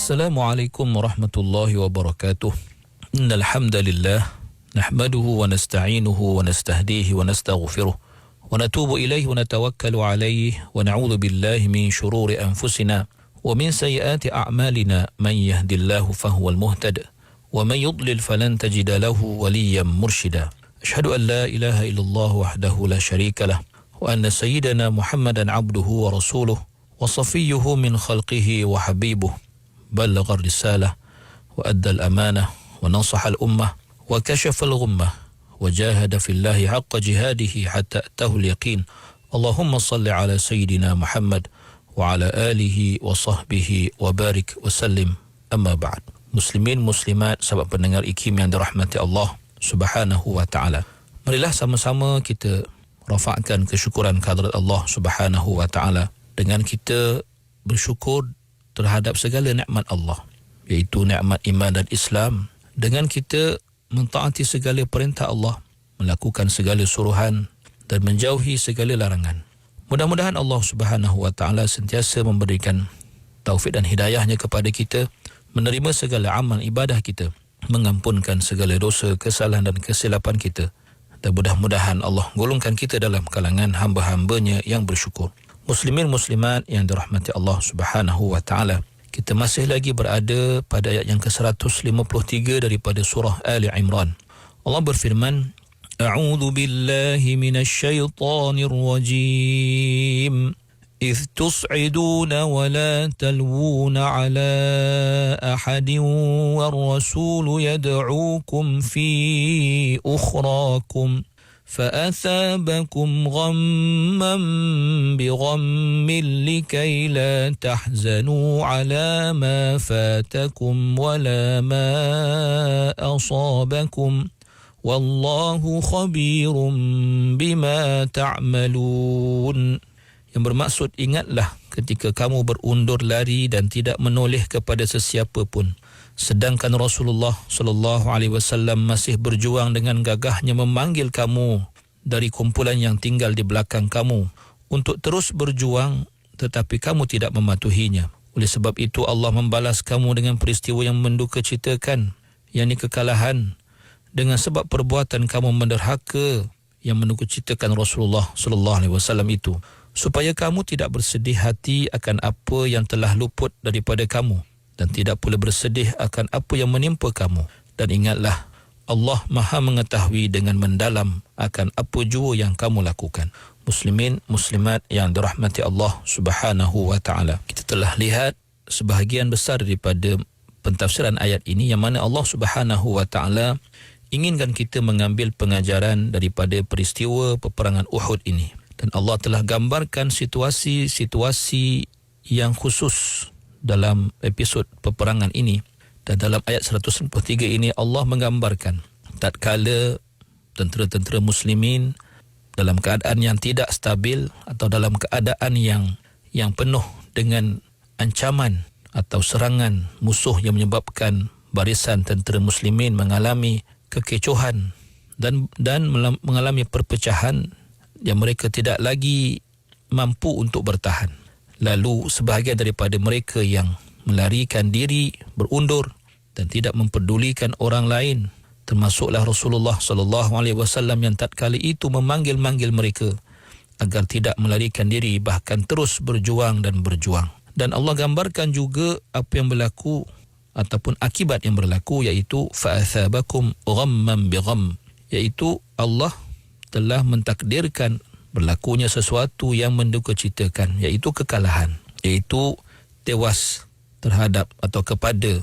Assalamualaikum warahmatullahi wabarakatuh. Innal hamdalillah nahmaduhu wa nasta'inuhu wa nastahdihi wa nastaghfiruh wa natubu ilaihi wa natawakkalu alaihi wa na'udzu billahi min shururi anfusina wa min sayyiati a'malina man yahdihillahu fahuwal muhtad wa man yudlil falan tajida lahu waliyyan mursyida. Asyhadu an la ilaha illallah wahdahu la syarika lah wa anna sayyidana Muhammadan abduhu wa rasuluh wa safiyyuhu min khalqihi wa habibuh. بلغ الرسالة وأدى الأمانة ونصح الأمة وكشف الغمة وجاهد في الله حق جهاده حتى أتاه اليقين. اللهم صل على سيدنا محمد وعلى آله وصحبه وبارك وسلم. أما بعد. Muslimin muslimat, sahabat pendengar IKIM yang dirahmati Allah Subhanahu wa taala. Marilah sama-sama kita rafa'kan kesyukuran kehadrat Allah Subhanahu wa taala dengan kita bersyukur terhadap segala nikmat Allah, iaitu nikmat iman dan Islam, dengan kita mentaati segala perintah Allah, melakukan segala suruhan dan menjauhi segala larangan. Mudah-mudahan Allah Subhanahu wa taala sentiasa memberikan taufik dan hidayahnya kepada kita, menerima segala amal ibadah kita, mengampunkan segala dosa, kesalahan dan kesilapan kita, dan mudah-mudahan Allah golongkan kita dalam kalangan hamba-hambanya yang bersyukur. Muslimin muslimat yang dirahmati Allah Subhanahu wa taala, kita masih lagi berada pada ayat yang ke-153 daripada surah Ali Imran. Allah berfirman, A'udzu billahi minasy syaithanir rajim. إذ تصعدون ولا تلوون على أحد والرسول يدعوكم في أخراكم فأثابكم غما بغم لكي لا تحزنوا على ما فاتكم ولا ما أصابكم والله خبير بما تعملون. Yang bermaksud, ingatlah ketika kamu berundur lari dan tidak menoleh kepada sesiapa pun, sedangkan Rasulullah SAW masih berjuang dengan gagahnya memanggil kamu dari kumpulan yang tinggal di belakang kamu untuk terus berjuang, tetapi kamu tidak mematuhinya. Oleh sebab itu Allah membalas kamu dengan peristiwa yang mendukacitakan, yakni kekalahan, dengan sebab perbuatan kamu menderhaka yang mendukacitakan Rasulullah SAW itu, supaya kamu tidak bersedih hati akan apa yang telah luput daripada kamu dan tidak pula bersedih akan apa yang menimpa kamu. Dan ingatlah, Allah Maha mengetahui dengan mendalam akan apa jua yang kamu lakukan. Muslimin muslimat yang dirahmati Allah Subhanahu wa taala, kita telah lihat sebahagian besar daripada pentafsiran ayat ini, yang mana Allah Subhanahu wa taala inginkan kita mengambil pengajaran daripada peristiwa peperangan Uhud ini. Dan Allah telah gambarkan situasi-situasi yang khusus dalam episod peperangan ini. Dan dalam ayat 193 ini Allah menggambarkan tatkala tentera-tentera muslimin dalam keadaan yang tidak stabil atau dalam keadaan yang penuh dengan ancaman atau serangan musuh yang menyebabkan barisan tentera muslimin mengalami kekecohan dan mengalami perpecahan, yang mereka tidak lagi mampu untuk bertahan. Lalu sebahagian daripada mereka yang melarikan diri, berundur dan tidak memperdulikan orang lain, termasuklah Rasulullah SAW yang tatkala itu memanggil-manggil mereka agar tidak melarikan diri, bahkan terus berjuang dan berjuang. Dan Allah gambarkan juga apa yang berlaku ataupun akibat yang berlaku, iaitu fa'athabakum ghamman bigham, iaitu Allah telah mentakdirkan berlakunya sesuatu yang mendukacitakan, iaitu kekalahan, iaitu tewas terhadap atau kepada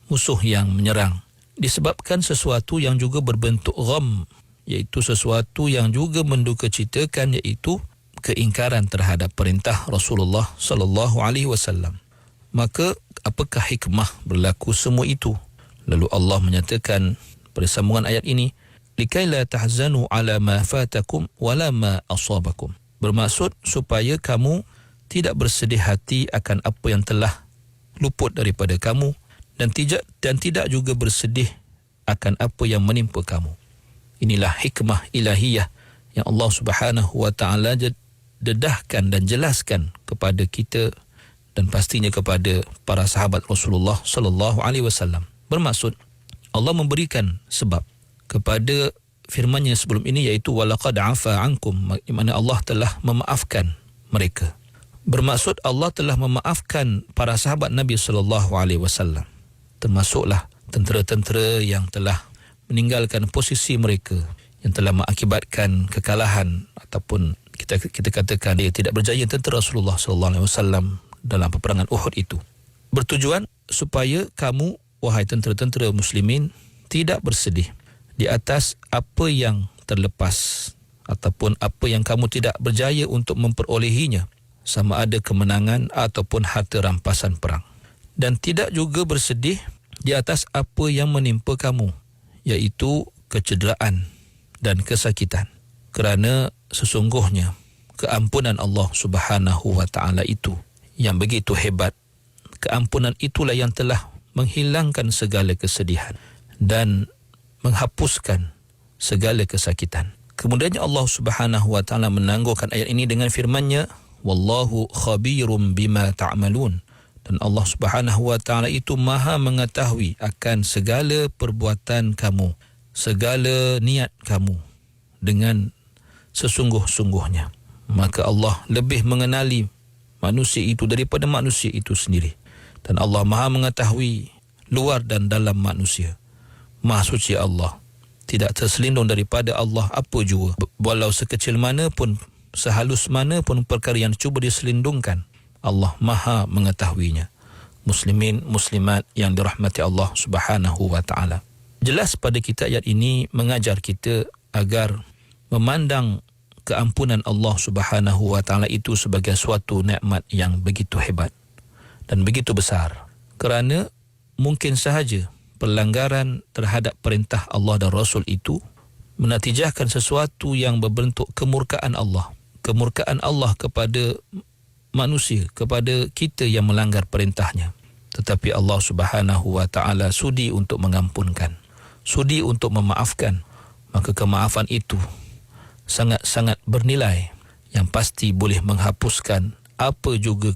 musuh yang menyerang, disebabkan sesuatu yang juga berbentuk gham, iaitu sesuatu yang juga mendukacitakan, iaitu keingkaran terhadap perintah Rasulullah SAW. Maka apakah hikmah berlaku semua itu? Lalu Allah menyatakan pada sambungan ayat ini, likai la tahzanu ala ma fatakum wala ma asabakum. Bermaksud supaya kamu tidak bersedih hati akan apa yang telah luput daripada kamu dan tidak juga bersedih akan apa yang menimpa kamu. Inilah hikmah ilahiyah yang Allah Subhanahu wa taala dedahkan dan jelaskan kepada kita dan pastinya kepada para sahabat Rasulullah sallallahu alaihi wasallam. Bermaksud Allah memberikan sebab kepada firman-Nya sebelum ini, iaitu walaqad afa ankum, di mana Allah telah memaafkan mereka. Bermaksud Allah telah memaafkan para sahabat Nabi sallallahu alaihi wasallam, termasuklah tentera-tentera yang telah meninggalkan posisi mereka, yang telah mengakibatkan kekalahan ataupun kita katakan dia tidak berjaya tentera Rasulullah sallallahu alaihi wasallam dalam peperangan Uhud itu. Bertujuan supaya kamu, wahai tentera-tentera muslimin, tidak bersedih di atas apa yang terlepas ataupun apa yang kamu tidak berjaya untuk memperolehinya, sama ada kemenangan ataupun harta rampasan perang. Dan tidak juga bersedih di atas apa yang menimpa kamu, iaitu kecederaan dan kesakitan. Kerana sesungguhnya keampunan Allah Subhanahu wa taala itu yang begitu hebat. Keampunan itulah yang telah menghilangkan segala kesedihan dan menghapuskan segala kesakitan. Kemudian Allah Subhanahu wa taala menangguhkan ayat ini dengan firman-Nya, wallahu khabirum bima ta'malun. Dan Allah Subhanahu wa taala itu Maha mengetahui akan segala perbuatan kamu, segala niat kamu dengan sesungguh-sungguhnya. Maka Allah lebih mengenali manusia itu daripada manusia itu sendiri. Dan Allah Maha mengetahui luar dan dalam manusia. Maha suci Allah, tidak terselindung daripada Allah apa jua. Walau sekecil mana pun, sehalus mana pun perkara yang cuba diselindungkan, Allah Maha mengetahuinya. Muslimin, muslimat yang dirahmati Allah Subhanahu wa taala. Jelas pada kita ayat ini mengajar kita agar memandang keampunan Allah Subhanahu wa taala itu sebagai suatu nikmat yang begitu hebat dan begitu besar. Kerana mungkin sahaja pelanggaran terhadap perintah Allah dan Rasul itu menatijahkan sesuatu yang berbentuk kemurkaan Allah. Kemurkaan Allah kepada manusia, kepada kita yang melanggar perintahnya. Tetapi Allah Subhanahu wa taala sudi untuk mengampunkan, sudi untuk memaafkan. Maka kemaafan itu sangat-sangat bernilai, yang pasti boleh menghapuskan apa juga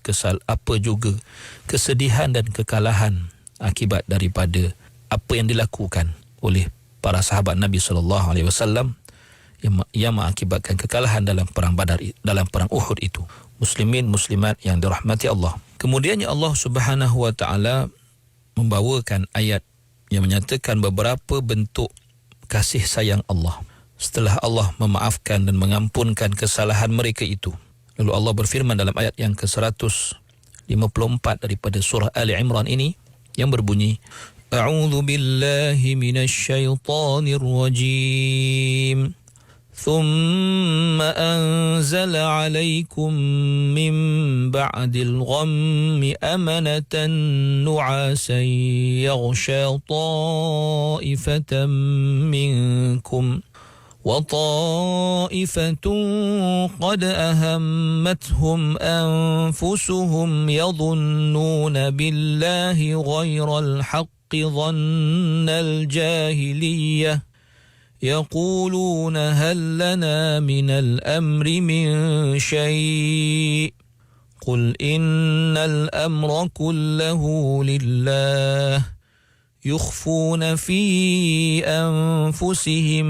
kesedihan dan kekalahan akibat daripada apa yang dilakukan oleh para sahabat Nabi sallallahu alaihi wasallam yang mengakibatkan kekalahan dalam perang Badar, dalam perang Uhud itu. Muslimin, muslimat yang dirahmati Allah. Kemudiannya Allah Subhanahu wa taala membawakan ayat yang menyatakan beberapa bentuk kasih sayang Allah setelah Allah memaafkan dan mengampunkan kesalahan mereka itu. Lalu Allah berfirman dalam ayat yang ke-154 daripada surah Ali Imran ini, yang berbunyi, A'udzu billahi minasyaitonir rajim. ثم أنزل عليكم من بعد الغم أمنة نعاسا يغشى طائفة منكم وطائفة قد أهمتهم أنفسهم يظنون بالله غير الحق ظن الجاهلية يقولون هل لنا من الأمر من شيء قل إن الأمر كله لله يخفون في أنفسهم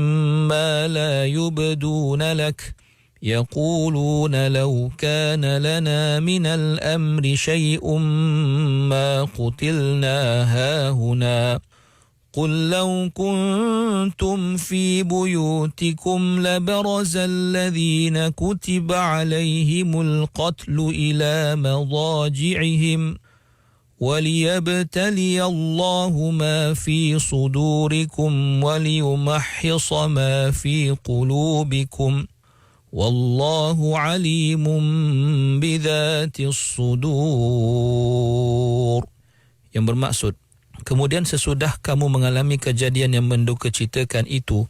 ما لا يبدون لك يقولون لو كان لنا من الأمر شيء ما قتلنا هاهنا قل لو كنتم في بيوتكم لبرز الذين كتب عليهم القتل إلى مضاجعهم وليبتلي الله ما في صدوركم وليمحص ما في قلوبكم والله عليم بذات الصدور. Yang bermaksud, kemudian sesudah kamu mengalami kejadian yang mendukacitakan itu,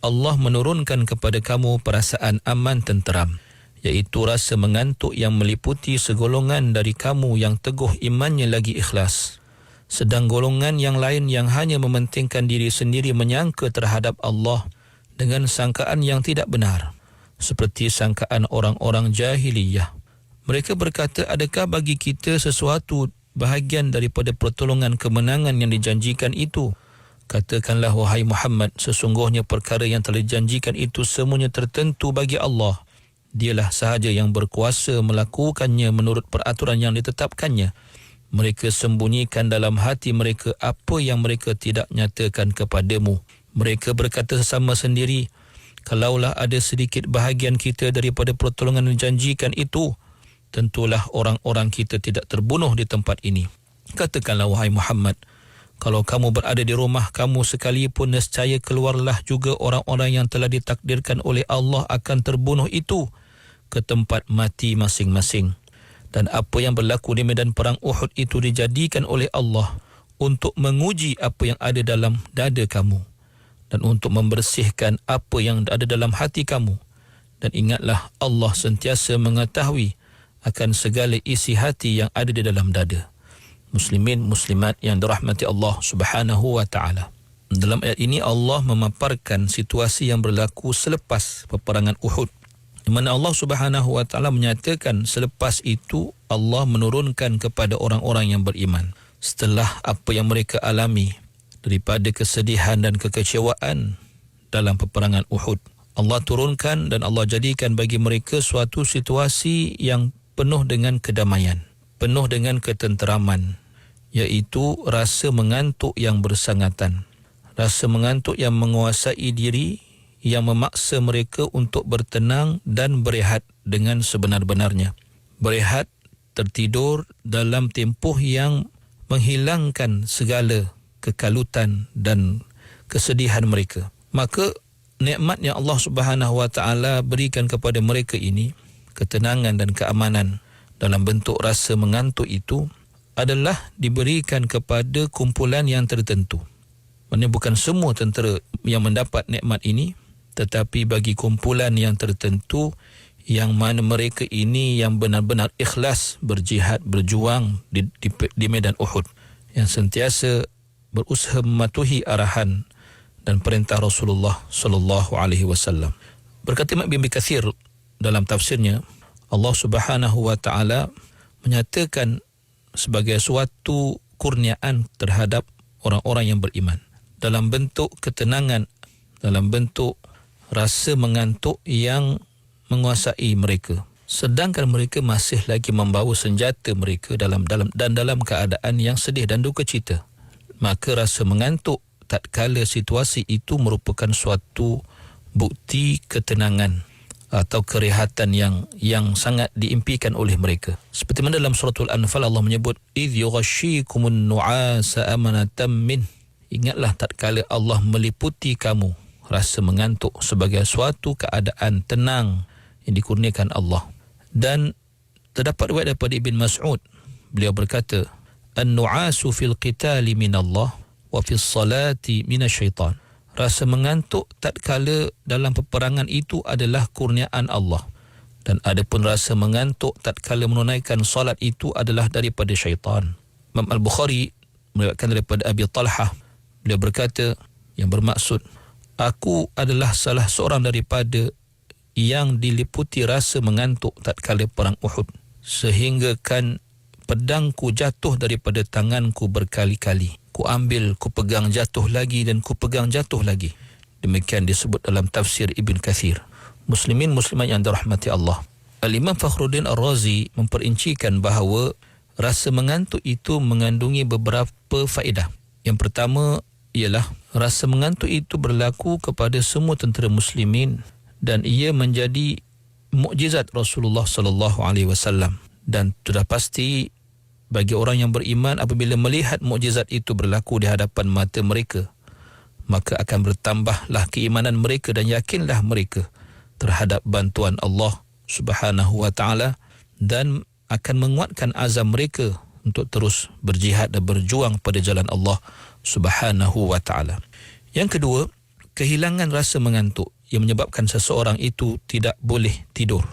Allah menurunkan kepada kamu perasaan aman tenteram, iaitu rasa mengantuk yang meliputi segolongan dari kamu yang teguh imannya lagi ikhlas. Sedang golongan yang lain yang hanya mementingkan diri sendiri menyangka terhadap Allah dengan sangkaan yang tidak benar, seperti sangkaan orang-orang jahiliyah. Mereka berkata, adakah bagi kita sesuatu bahagian daripada pertolongan kemenangan yang dijanjikan itu? Katakanlah, wahai Muhammad, sesungguhnya perkara yang telah dijanjikan itu semuanya tertentu bagi Allah. Dialah sahaja yang berkuasa melakukannya menurut peraturan yang ditetapkannya. Mereka sembunyikan dalam hati mereka apa yang mereka tidak nyatakan kepadamu. Mereka berkata sesama sendiri, kalaulah ada sedikit bahagian kita daripada pertolongan yang dijanjikan itu, tentulah orang-orang kita tidak terbunuh di tempat ini. Katakanlah, wahai Muhammad, kalau kamu berada di rumah kamu sekalipun, nescaya keluarlah juga orang-orang yang telah ditakdirkan oleh Allah akan terbunuh itu ke tempat mati masing-masing. Dan apa yang berlaku di medan perang Uhud itu dijadikan oleh Allah untuk menguji apa yang ada dalam dada kamu dan untuk membersihkan apa yang ada dalam hati kamu. Dan ingatlah, Allah sentiasa mengetahui akan segala isi hati yang ada di dalam dada. Muslimin, muslimat yang dirahmati Allah Subhanahu wa ta'ala. Dalam ayat ini Allah memaparkan situasi yang berlaku selepas peperangan Uhud, di mana Allah Subhanahu wa ta'ala menyatakan selepas itu Allah menurunkan kepada orang-orang yang beriman setelah apa yang mereka alami daripada kesedihan dan kekecewaan dalam peperangan Uhud. Allah turunkan dan Allah jadikan bagi mereka suatu situasi yang penuh dengan kedamaian, penuh dengan ketenteraman, iaitu rasa mengantuk yang bersangatan, rasa mengantuk yang menguasai diri, yang memaksa mereka untuk bertenang dan berehat dengan sebenar-benarnya. Berehat, tertidur dalam tempoh yang menghilangkan segala kekalutan dan kesedihan mereka. Maka nikmat yang Allah Subhanahu wa ta'ala berikan kepada mereka ini, ketenangan dan keamanan dalam bentuk rasa mengantuk itu, adalah diberikan kepada kumpulan yang tertentu. Maksudnya bukan semua tentera yang mendapat nikmat ini, tetapi bagi kumpulan yang tertentu yang mana mereka ini yang benar-benar ikhlas berjihad, berjuang di medan Uhud, yang sentiasa berusaha mematuhi arahan dan perintah Rasulullah sallallahu alaihi wasallam. Berkata Imam Ibn Katsir dalam tafsirnya, Allah Subhanahu wa ta'ala menyatakan sebagai suatu kurniaan terhadap orang-orang yang beriman dalam bentuk ketenangan, dalam bentuk rasa mengantuk yang menguasai mereka, sedangkan mereka masih lagi membawa senjata mereka dalam keadaan yang sedih dan duka cita. Maka rasa mengantuk tatkala situasi itu merupakan suatu bukti ketenangan atau kerehatan yang sangat diimpikan oleh mereka. Seperti mana dalam suratul Anfal Allah menyebut, idh yughashikumun nu'asa amanatan min. Ingatlah tatkala Allah meliputi kamu rasa mengantuk sebagai suatu keadaan tenang yang dikurniakan Allah. Dan terdapat riwayat daripada Ibn Mas'ud, beliau berkata, an-nu'asu fil qitali minallah wa fis salati minasyaitan. Rasa mengantuk tatkala dalam peperangan itu adalah kurniaan Allah, dan adapun rasa mengantuk tatkala menunaikan salat itu adalah daripada syaitan. Imam Al-Bukhari meriwayatkan daripada Abi Talhah, beliau berkata, yang bermaksud, aku adalah salah seorang daripada yang diliputi rasa mengantuk tatkala perang Uhud, sehingga kan pedangku jatuh daripada tanganku berkali-kali. Ku ambil, ku pegang, jatuh lagi, dan ku pegang, jatuh lagi. Demikian disebut dalam tafsir Ibn Katsir. Muslimin, muslimat yang dirahmati Allah. Al-Imam Fakhruddin Ar-Razi memperincikan bahawa rasa mengantuk itu mengandungi beberapa faedah. Yang pertama ialah rasa mengantuk itu berlaku kepada semua tentera muslimin dan ia menjadi mukjizat Rasulullah sallallahu alaihi wasallam, dan sudah pasti bagi orang yang beriman apabila melihat mukjizat itu berlaku di hadapan mata mereka, maka akan bertambahlah keimanan mereka dan yakinlah mereka terhadap bantuan Allah Subhanahu wa ta'ala, dan akan menguatkan azam mereka untuk terus berjihad dan berjuang pada jalan Allah Subhanahu wa ta'ala. Yang kedua, kehilangan rasa mengantuk yang menyebabkan seseorang itu tidak boleh tidur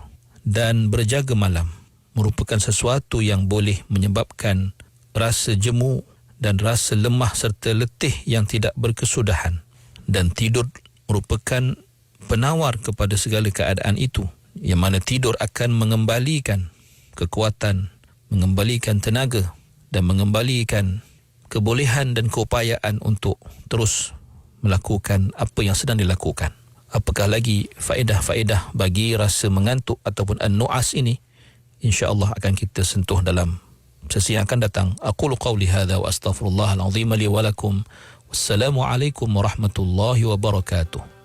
dan berjaga malam merupakan sesuatu yang boleh menyebabkan rasa jemu dan rasa lemah serta letih yang tidak berkesudahan, dan tidur merupakan penawar kepada segala keadaan itu, yang mana tidur akan mengembalikan kekuatan, mengembalikan tenaga dan mengembalikan kebolehan dan keupayaan untuk terus melakukan apa yang sedang dilakukan. Apakah lagi faedah-faedah bagi rasa mengantuk ataupun an-nu'as ini, insya-Allah akan kita sentuh dalam sesi yang akan datang. Aqulu qawli hadza wa astaghfirullahal azim li wa lakum. Wassalamu alaikum warahmatullahi wabarakatuh.